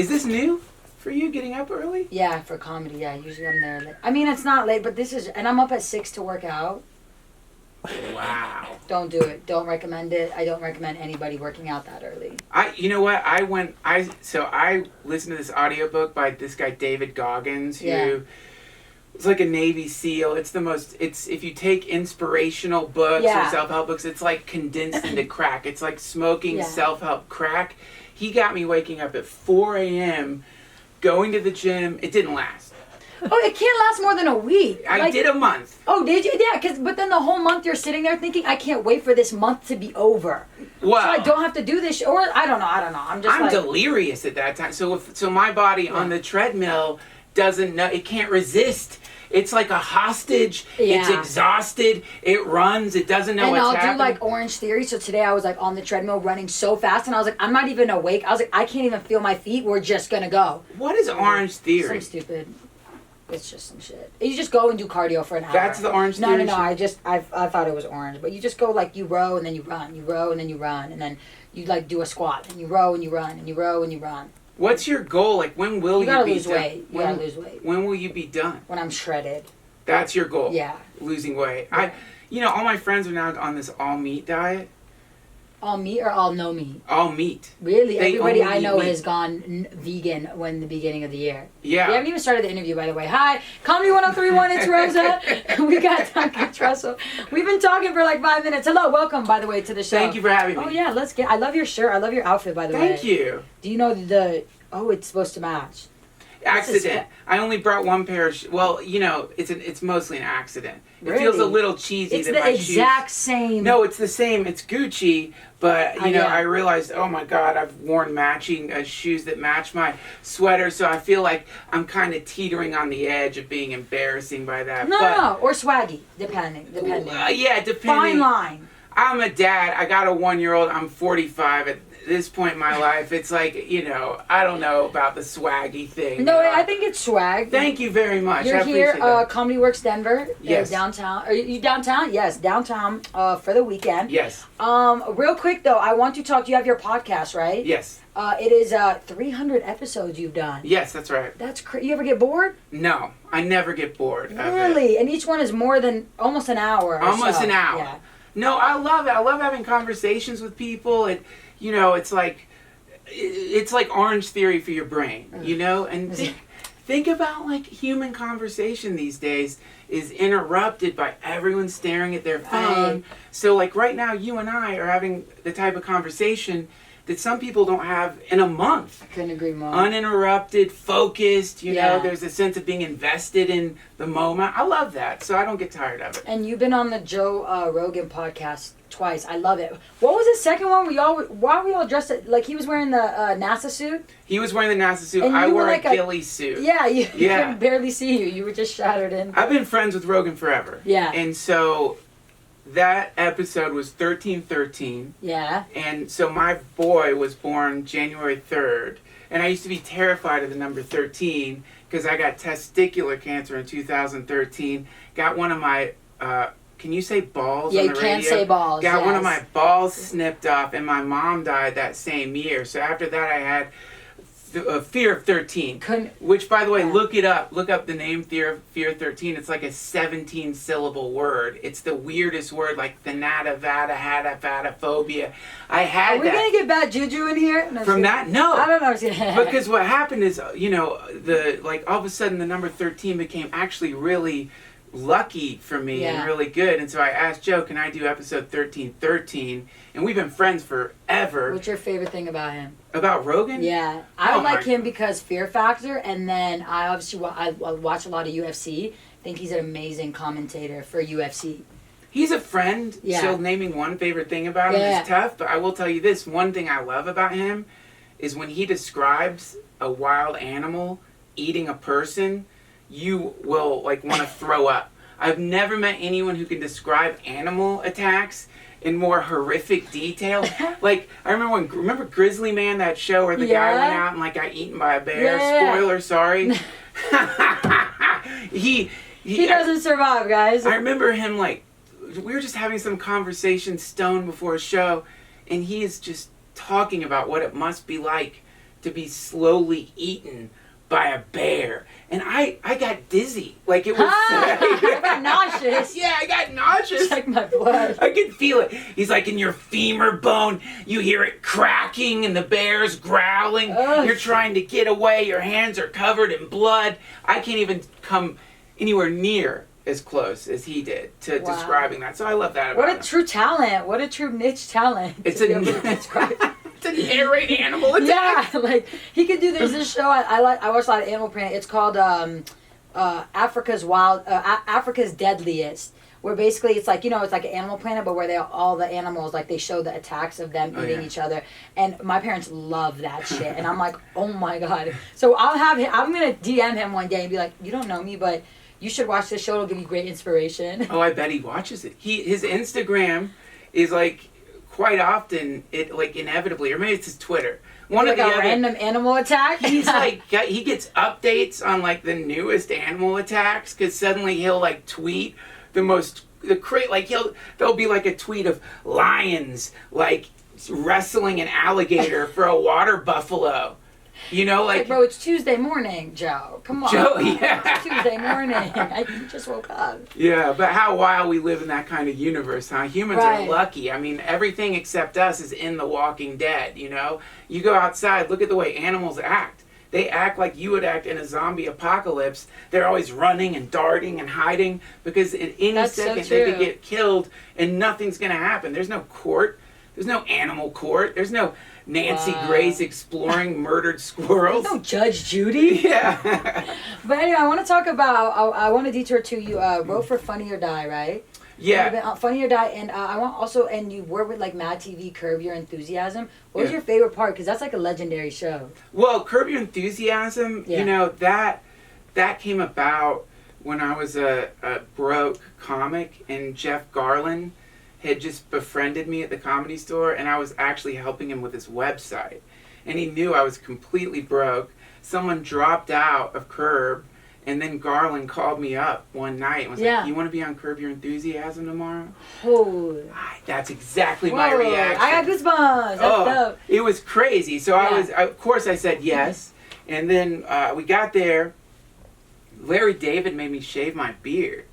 Is this new for you, getting up early? Yeah, for comedy, yeah. Usually I'm there late. I mean, it's not late, but this is... And I'm up at 6 to work out. Wow. Don't do it. Don't recommend it. I don't recommend anybody working out that early. You know what? I listened to this audiobook by this guy David Goggins, who it's like a Navy SEAL. It's if you take inspirational books or self-help books, it's like condensed into crack. It's like smoking self-help crack. He got me waking up at 4 a.m., going to the gym. It didn't last. Oh, it can't last more than a week. I did a month. Oh, did you? Yeah, but then the whole month you're sitting there thinking, I can't wait for this month to be over. Well, so I don't have to do this. Or I don't know. I'm delirious at that time. So my body on the treadmill doesn't know. It can't resist. It's like a hostage. Yeah. It's exhausted. It runs. It doesn't know what's happening. And I'll do like Orange Theory. So today I was like on the treadmill running so fast, and I was like, I'm not even awake. I was like, I can't even feel my feet. We're just gonna go. What is Orange Theory? Some stupid. It's just some shit. You just go and do cardio for an hour. That's the Orange Theory? No. I thought it was orange. But you just go like you row and then you run. You row and then you run. And then you like do a squat. And you row and you run. And you row and you run. What's your goal? Like when will you be done? You gotta lose weight. When will you be done? When I'm shredded. That's your goal? Yeah. Losing weight. Yeah. All my friends are now on this all meat diet. All meat or all no meat? All meat. Really? Everybody I know has gone vegan when the beginning of the year. Yeah. We haven't even started the interview, by the way. Hi, Comedy 1031, it's Rosa. We got Duncan Trussell. We've been talking for like 5 minutes. Hello, welcome, by the way, to the show. Thank you for having me. Oh, yeah, I love your shirt. I love your outfit, by the way. Thank you. Do you know it's supposed to match? Accident. I only brought one pair of well, it's mostly an accident. It Really? feels a little cheesy. It's that the my exact shoes... same. No, it's the same. It's Gucci, but I realized, oh my God, I've worn matching shoes that match my sweater, so I feel like I'm kind of teetering on the edge of being embarrassing by that. No, or swaggy, depending. Yeah, depending. Fine line. I'm a dad. I got a 1-year-old. I'm 45 at this point in my life. It's like, I don't know about the swaggy thing. No, I think it's swag. Thank you very much. You're here, Comedy Works Denver. Yes. Downtown. Are you downtown? Yes, downtown for the weekend. Yes. Real quick, though, I want to talk. You have your podcast, right? Yes. It is 300 episodes you've done. Yes, that's right. That's crazy. You ever get bored? No, I never get bored. Really? And each one is more than almost an hour. Almost an hour. Yeah. No, I love it. I love having conversations with people. It's like Orange Theory for your brain, And think about like human conversation these days is interrupted by everyone staring at their phone. So like right now, you and I are having the type of conversation that some people don't have in a month. I couldn't agree more. Uninterrupted, focused, there's a sense of being invested in the moment. I love that, so I don't get tired of it. And you've been on the Joe Rogan podcast twice. I love it. What was the second one? Why we all dressed like he was wearing the NASA suit? He was wearing the NASA suit. I wore like a ghillie suit. Yeah, you could barely see you. You were just shattered in. I've been friends with Rogan forever. Yeah. And so that episode was 1313. Yeah. And so my boy was born January 3rd. And I used to be terrified of the number 13 because I got testicular cancer in 2013. Got one of my, can you say balls on the radio? Yeah, you can say balls. Got one of my balls snipped off, and my mom died that same year. So after that, I had fear of 13. Which, by the way, look it up. Look up the name fear of 13. It's like a 17-syllable word. It's the weirdest word, like thanata, vata, hata, fata, phobia. I had that. Are we going to get bad juju in here? No, from that? No. I don't know. Because what happened is, all of a sudden the number 13 became actually really lucky for me and really good. And so I asked Joe, can I do episode 1313? And we've been friends forever. What's your favorite thing about him? About Rogan? Yeah. I like him because Fear Factor, and then I obviously I watch a lot of UFC. I think he's an amazing commentator for UFC. He's a friend, so naming one favorite thing about him is tough, but I will tell you this, one thing I love about him is when he describes a wild animal eating a person, you will want to throw up. I've never met anyone who can describe animal attacks in more horrific detail. I remember Grizzly Man, that show where the guy went out and got eaten by a bear. Yeah. Spoiler, sorry. he doesn't survive, guys. I remember him we were just having some conversation stoned before a show, and he is just talking about what it must be like to be slowly eaten by a bear. And I got dizzy. Like it was... I got nauseous. Yeah, I got nauseous. Check my blood. I could feel it. He's like, in your femur bone, you hear it cracking and the bear's growling. Ugh. You're trying to get away. Your hands are covered in blood. I can't even come anywhere near as close as he did to describing that. So I love that about him. What a true talent. What a true niche talent. It's a narrate animal attack. Yeah, like he could do. There's this show I watch a lot of Animal Planet. It's called Africa's Deadliest, where basically it's like, it's like an Animal Planet, but where all the animals, like they show the attacks of them eating each other. And my parents love that shit, and I'm like, oh my god. So I'm gonna DM him one day and be like, you don't know me, but you should watch this show. It'll give you great inspiration. Oh, I bet he watches it. His Instagram is like quite often inevitably, or maybe it's his Twitter. One like of the a other random animal attack. He's he gets updates on like the newest animal attacks because suddenly he'll like tweet there'll be like a tweet of lions like wrestling an alligator for a water buffalo. Like bro, it's Tuesday morning, Joe. Come on. Joe, yeah. It's Tuesday morning. I just woke up. Yeah, but how wild we live in that kind of universe, huh? Humans are lucky. I mean, everything except us is in The Walking Dead, You go outside, look at the way animals act. They act like you would act in a zombie apocalypse. They're always running and darting and hiding because at any second they could get killed and nothing's going to happen. There's no court. There's no animal court. There's no Nancy Grace exploring murdered squirrels. There's no Judge Judy. Yeah. But anyway, I want to talk about, I want to detour to you wrote for Funny or Die, right? Yeah. Funny or Die, and I want also, and you work with like Mad TV, Curb Your Enthusiasm. What was your favorite part? Because that's like a legendary show. Well, Curb Your Enthusiasm, that came about when I was a broke comic, and Jeff Garland had just befriended me at the Comedy Store, and I was actually helping him with his website. And he knew I was completely broke. Someone dropped out of Curb, and then Garland called me up one night and was like, you want to be on Curb Your Enthusiasm tomorrow? Oh. That's exactly my reaction. I got goosebumps. That's dope. It was crazy. So of course I said yes. And then we got there. Larry David made me shave my beard.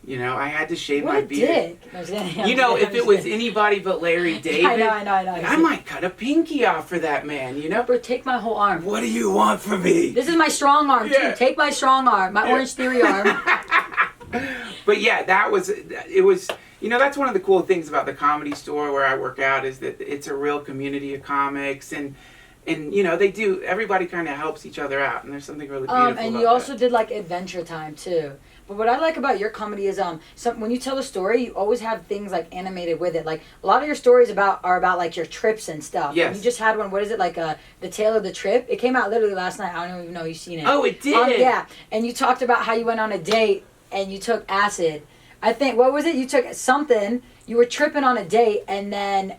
I had to shave my beard. What a dick. If it was anybody but Larry David, I know. I might cut a pinky off for that man, Bro, take my whole arm. What do you want from me? This is my strong arm, too. Take my strong arm. My Orange Theory arm. But yeah, it was, that's one of the cool things about the Comedy Store where I work out is that it's a real community of comics and everybody kind of helps each other out, and there's something really beautiful about that. And you also did like Adventure Time, too. But what I like about your comedy is when you tell a story, you always have things like animated with it. Like a lot of your stories are about like your trips and stuff. Yes. And you just had one. What is it, like the Tale of the Trip? It came out literally last night. I don't even know you've seen it. Oh, it did. Yeah. And you talked about how you went on a date and you took acid. I think what was it? You took something. You were tripping on a date and then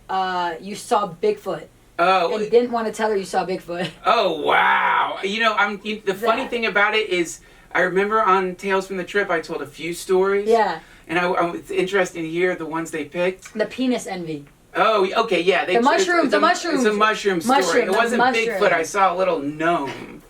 you saw Bigfoot. Oh. And you didn't want to tell her you saw Bigfoot. Oh wow! The funny thing about it is, I remember on Tales from the Trip, I told a few stories. Yeah. And it's interesting to hear the ones they picked. The penis envy. Oh, okay, yeah. The mushrooms. It's a mushroom story. It wasn't Bigfoot. I saw a little gnome.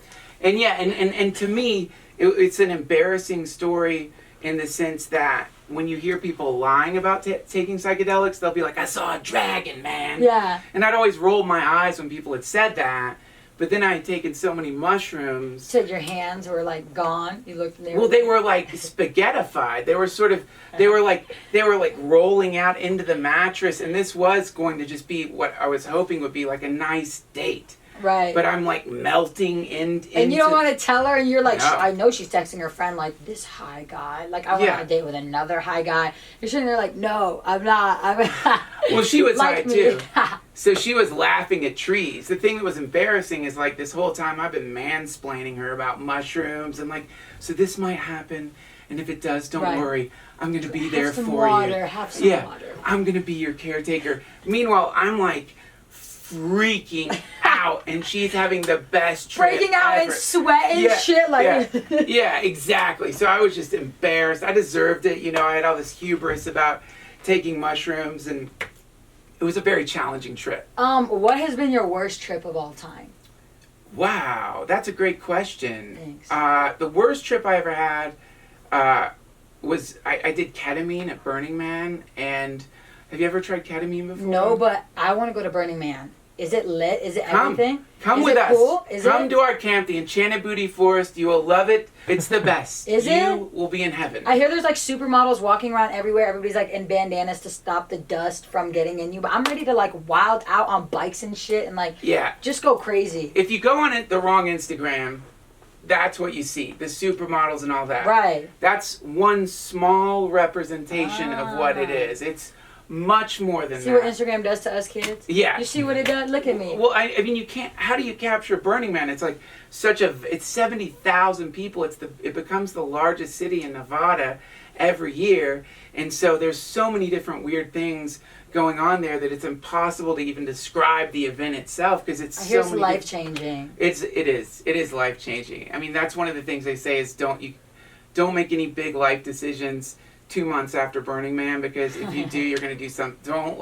And yeah, and to me, it's an embarrassing story in the sense that when you hear people lying about taking psychedelics, they'll be like, I saw a dragon, man. Yeah. And I'd always roll my eyes when people had said that. But then I had taken so many mushrooms. So your hands were like gone. You looked. Well, they were like spaghettified. They were they were like rolling out into the mattress, and this was going to just be what I was hoping would be like a nice date. Right. But I'm like melting into... And you don't want to tell her, and you're like, No. I know she's texting her friend, like, this high guy. Like, I went on a date with another high guy. You're sitting there like, no, I'm not. Well, she was like high too. So she was laughing at trees. The thing that was embarrassing is like this whole time I've been mansplaining her about mushrooms and like, so this might happen. And if it does, don't worry. I'm going to be there for you. Have some water. I'm going to be your caretaker. Meanwhile, I'm like freaking out and she's having the best trip breaking out ever. And sweat and shit. Like yeah, exactly. So I was just embarrassed. I deserved it. I had all this hubris about taking mushrooms and it was a very challenging trip. What has been your worst trip of all time? Wow, that's a great question. Thanks. The worst trip I ever had was I did ketamine at Burning Man. And have you ever tried ketamine before? No, but I want to go to Burning Man. Is it lit? Is it everything? Come with us. Cool? Come to our camp, the Enchanted Booty Forest. You will love it. It's the best. Is it? You will be in heaven. I hear there's like supermodels walking around everywhere. Everybody's like in bandanas to stop the dust from getting in you. But I'm ready to like wild out on bikes and shit and like just go crazy. If you go on the wrong Instagram, that's what you see. The supermodels and all that. Right. That's one small representation of what it is. It's much more than that. See what Instagram does to us kids? Yeah. You see what it does? Look at me. Well, I mean, you can't. How do you capture Burning Man? It's like it's 70,000 people. It becomes the largest city in Nevada every year, and so there's so many different weird things going on there that it's impossible to even describe the event itself because it's it's life changing. It is life changing. I mean, that's one of the things they say is don't make any big life decisions 2 months after Burning Man, because if you do, you're going to do something. Don't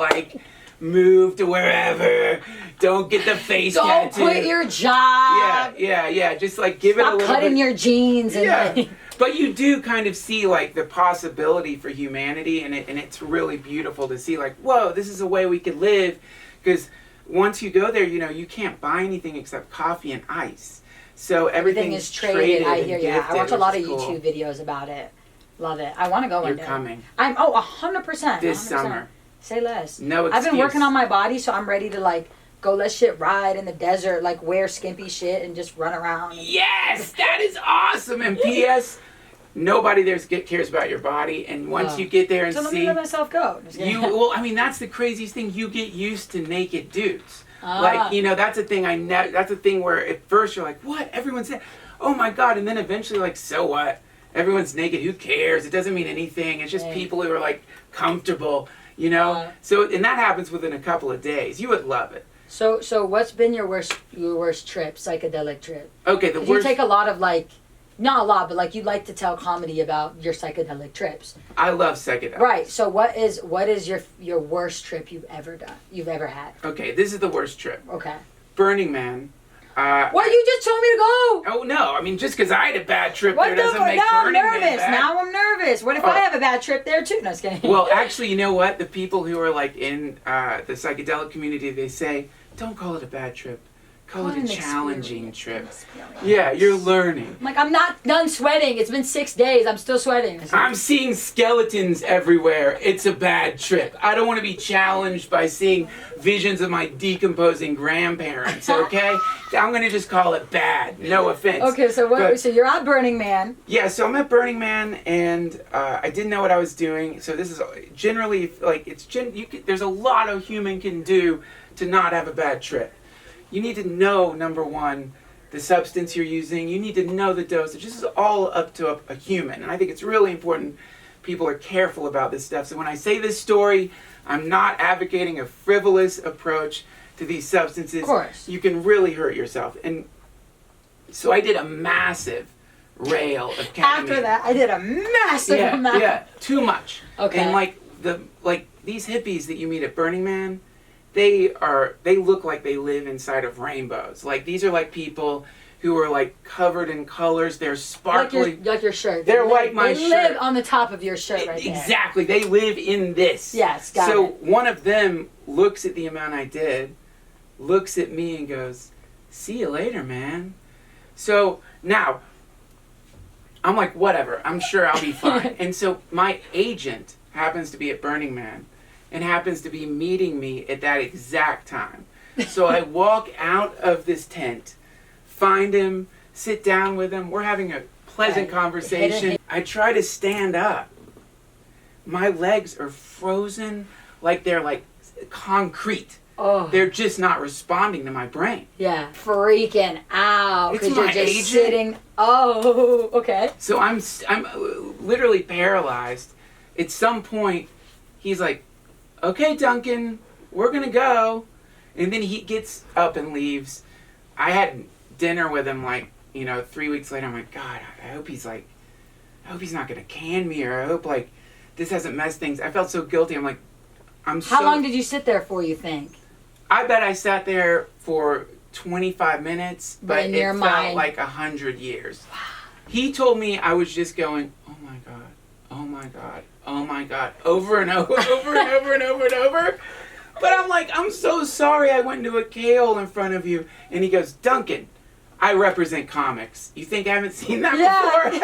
move to wherever. Don't get the face tattoo. Don't quit your job. Yeah. Just give it a little bit. Stop cutting your jeans. And But you do kind of see the possibility for humanity, and it's really beautiful to see whoa, this is a way we could live, because once you go there, you can't buy anything except coffee and ice. So everything is traded. I hear you. I watch a lot of YouTube videos about it. Love it. I want to go one day. You're coming. 100%. This summer. Say less. No excuse. I've been working on my body, so I'm ready to go let shit ride in the desert, wear skimpy shit and just run around. Yes, that is awesome. And P.S. Nobody there cares about your body, and once you get there and so let me let myself go. That's the craziest thing. You get used to naked dudes. That's a thing that's a thing where at first you're like, what? Everyone's there. Oh my God. And then eventually so what? Everyone's naked. Who cares? It doesn't mean anything. It's just people who are comfortable, So, and that happens within a couple of days. You would love it. So what's been your worst trip, psychedelic trip? Okay, the worst. You take a lot of not a lot, but you like to tell comedy about your psychedelic trips. I love psychedelics. Right. So what is your worst trip you've ever had? Okay, this is the worst trip. Okay. Burning Man. What, you just told me to go? Oh no! I mean, just because I had a bad trip there doesn't make Burning Man bad. Now I'm nervous. What if I have a bad trip there too? No, just kidding. Well, actually, you know what? The people who are in the psychedelic community, they say, don't call it a bad trip. Call it a challenging trip. Yeah, you're learning. I'm not done sweating. It's been 6 days. I'm still sweating. I'm seeing skeletons everywhere. It's a bad trip. I don't want to be challenged by seeing visions of my decomposing grandparents, okay? I'm going to just call it bad. No offense. Okay, so you're at Burning Man. Yeah, so I'm at Burning Man, and I didn't know what I was doing. So this is generally, there's a lot a human can do to not have a bad trip. You need to know, number one, the substance you're using. You need to know the dosage. This is all up to a human. And I think it's really important people are careful about this stuff. So when I say this story, I'm not advocating a frivolous approach to these substances. Of course. You can really hurt yourself. And so I did a massive rail of ketamine. After that, I did a massive amount. Yeah, too much. Okay. And these hippies that you meet at Burning Man, they look like they live inside of rainbows. These are people who are covered in colors. They're sparkly. Like your shirt. They're like my shirt. They live on the top of your shirt right there. Exactly. They live in this. Yes, got it. So one of them looks at the amount I did, looks at me and goes, "See you later, man." So now, I'm like, whatever. I'm sure I'll be fine. And so my agent happens to be at Burning Man and happens to be meeting me at that exact time. So I walk out of this tent, find him, sit down with him. We're having a pleasant conversation. I try to stand up. My legs are frozen like they're concrete. Oh. They're just not responding to my brain. Yeah. Freaking out. It's Because my you're just agent. sitting. Oh, okay. So I'm literally paralyzed. At some point, he's like, "Okay, Duncan, we're going to go." And then he gets up and leaves. I had dinner with him 3 weeks later. I'm like, God, I hope he's not going to can me, or I hope this hasn't messed things. I felt so guilty. I'm like, How long did you sit there for, you think? I bet I sat there for 25 minutes, but in it your felt mind. like 100 years. He told me I was just going, oh my God, oh my God, oh my God, over and over, over and over and over and over. But I'm like, I'm so sorry I went into a K-hole in front of you. And he goes, Duncan, I represent comics. You think I haven't seen that before?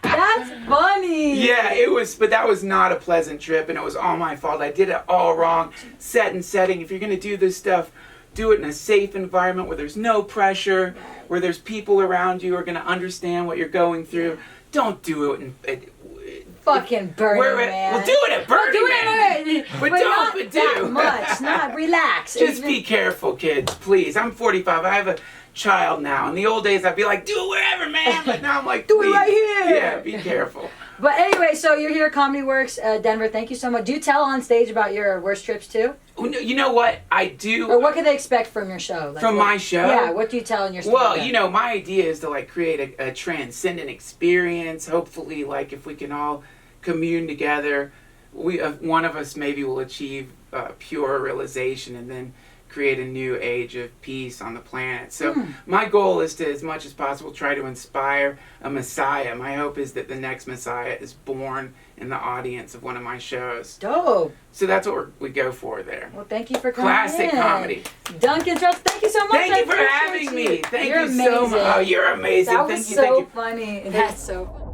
That's funny. Yeah, it was, but that was not a pleasant trip, and it was all my fault. I did it all wrong. Set and setting. If you're going to do this stuff, do it in a safe environment where there's no pressure, where there's people around you who are going to understand what you're going through. Don't do it in... Fucking Burning Man. We'll do it at Burning Man. But not do. that much. Not relax. Just be careful, kids, please. I'm 45. I have a child now. In the old days, I'd be like, do it wherever, man. But now I'm like, do it right here. Yeah, be careful. But anyway, so you're here at Comedy Works, Denver. Thank you so much. Do you tell on stage about your worst trips too? You know what? I do. Or what can they expect from your show? Like, from my show? Yeah, what do you tell in your show? Well, you know, my idea is to like create a transcendent experience. Hopefully, like if we can all commune together, one of us maybe will achieve pure realization and then create a new age of peace on the planet. So my goal is to, as much as possible, try to inspire a messiah. My hope is that the next messiah is born in the audience of one of my shows. Dope. So that's what we go for there. Well, thank you for coming Classic comedy. Duncan Trussell, thank you so much. Thank you for having me. Thank you so much. Oh, you're amazing. That was so funny. That's so funny.